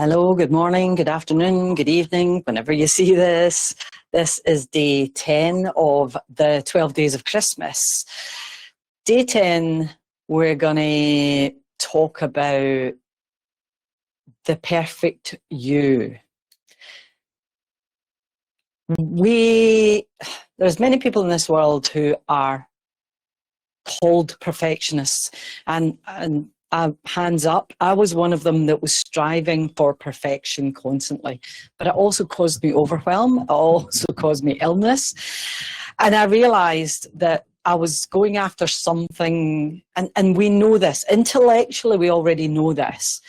Hello, good morning, good afternoon, good evening, whenever you see this. This is day 10 of the 12 days of Christmas. Day 10, we're going to talk about the perfect you. There's many people in this world who are called perfectionists, and hands up, I was one of them that was striving for perfection constantly, but it also caused me overwhelm. It also caused me illness, and I realized that I was going after something, and we know this intellectually, we already know this,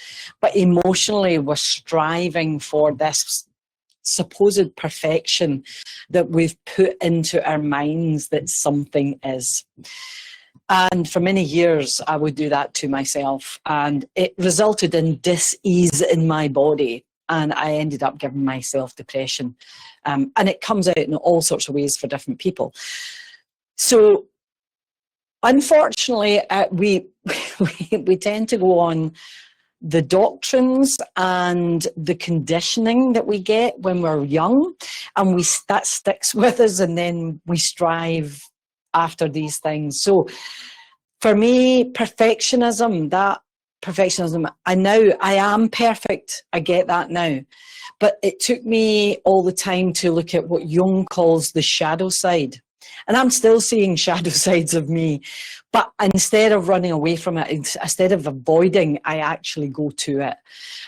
but emotionally we're striving for this supposed perfection that we've put into our minds that something is. And for many years, I would do that to myself, and it resulted in dis-ease in my body, and I ended up giving myself depression. And it comes out in all sorts of ways for different people. So, unfortunately, we tend to go on the doctrines and the conditioning that we get when we're young, and that sticks with us, and then we strive after these things. So for me, perfectionism, I am perfect, I get that now, but it took me all the time to look at what Jung calls the shadow side. And I'm still seeing shadow sides of me, but instead of running away from it, instead of avoiding, I actually go to it,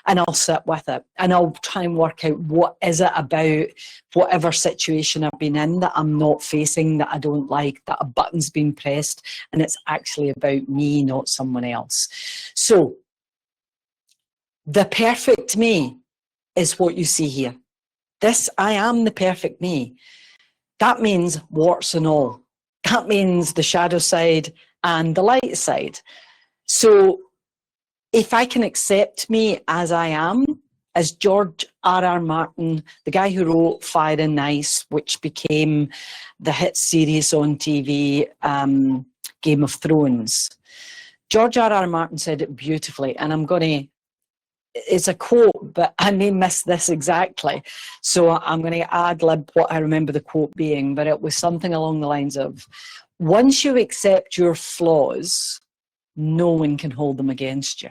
and I'll sit with it, and I'll try and work out what is it about whatever situation I've been in that I'm not facing, that I don't like, that a button's been pressed, and it's actually about me, not someone else. So the perfect me is what you see here. I am the perfect me. That means warts and all. That means the shadow side and the light side. So if I can accept me as I am, as George R.R. Martin, the guy who wrote Fire and Ice, which became the hit series on TV, Game of Thrones. George R.R. Martin said it beautifully, and it's a quote, but I may miss this exactly. So I'm going to ad-lib what I remember the quote being, but it was something along the lines of, once you accept your flaws, no one can hold them against you.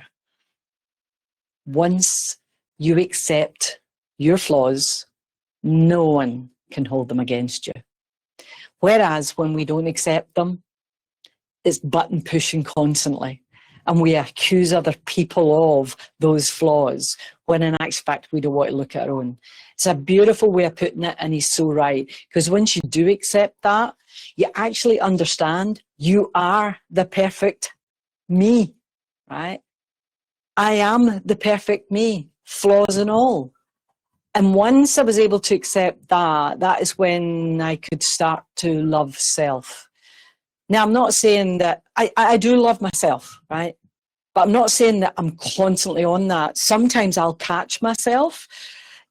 Once you accept your flaws, no one can hold them against you. Whereas when we don't accept them, it's button pushing constantly. And we accuse other people of those flaws, when in actual fact we don't want to look at our own. It's a beautiful way of putting it, and he's so right. Because once you do accept that, you actually understand you are the perfect me, right? I am the perfect me, flaws and all. And once I was able to accept that, that is when I could start to love self. Now, I'm not saying that, I do love myself, right? But I'm not saying that I'm constantly on that. Sometimes I'll catch myself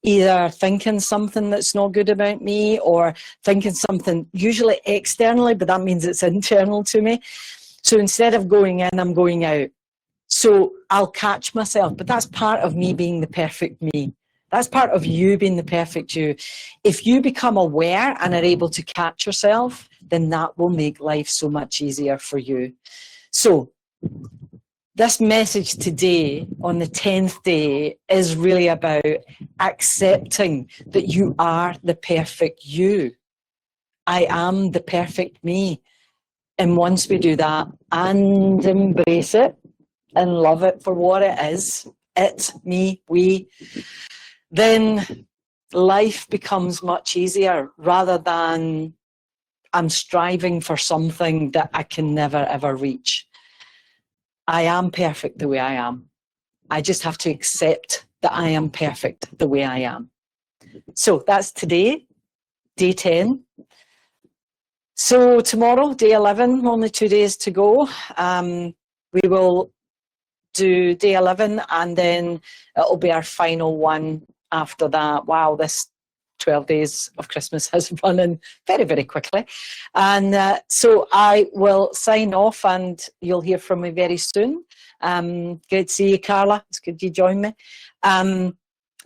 either thinking something that's not good about me, or thinking something usually externally, but that means it's internal to me. So instead of going in, I'm going out. So I'll catch myself, but that's part of me being the perfect me. That's part of you being the perfect you. If you become aware and are able to catch yourself, then that will make life so much easier for you. So this message today on the 10th day is really about accepting that you are the perfect you. I am the perfect me. And once we do that and embrace it and love it for what it is, it, me, we, then life becomes much easier, rather than I'm striving for something that I can never ever reach. I am perfect the way I am. I just have to accept that I am perfect the way I am. So that's today, day 10. So tomorrow, day 11, only 2 days to go. We will do day 11, and then it'll be our final one after that. Wow, this 12 days of Christmas has run in very, very quickly. And so I will sign off, and you'll hear from me very soon. Good to see you, Carla. It's good you joined me.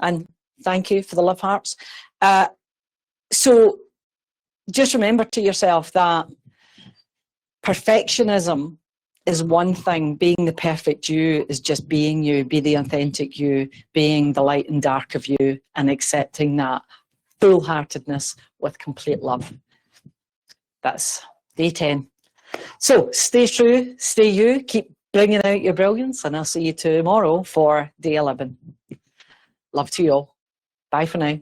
And thank you for the love hearts. So just remember to yourself that perfectionism is one thing. Being the perfect you is just being you. Be the authentic you, being the light and dark of you, and accepting that full-heartedness with complete love. That's day 10. So stay true, stay you, keep bringing out your brilliance, and I'll see you tomorrow for day 11. Love to you all. Bye for now.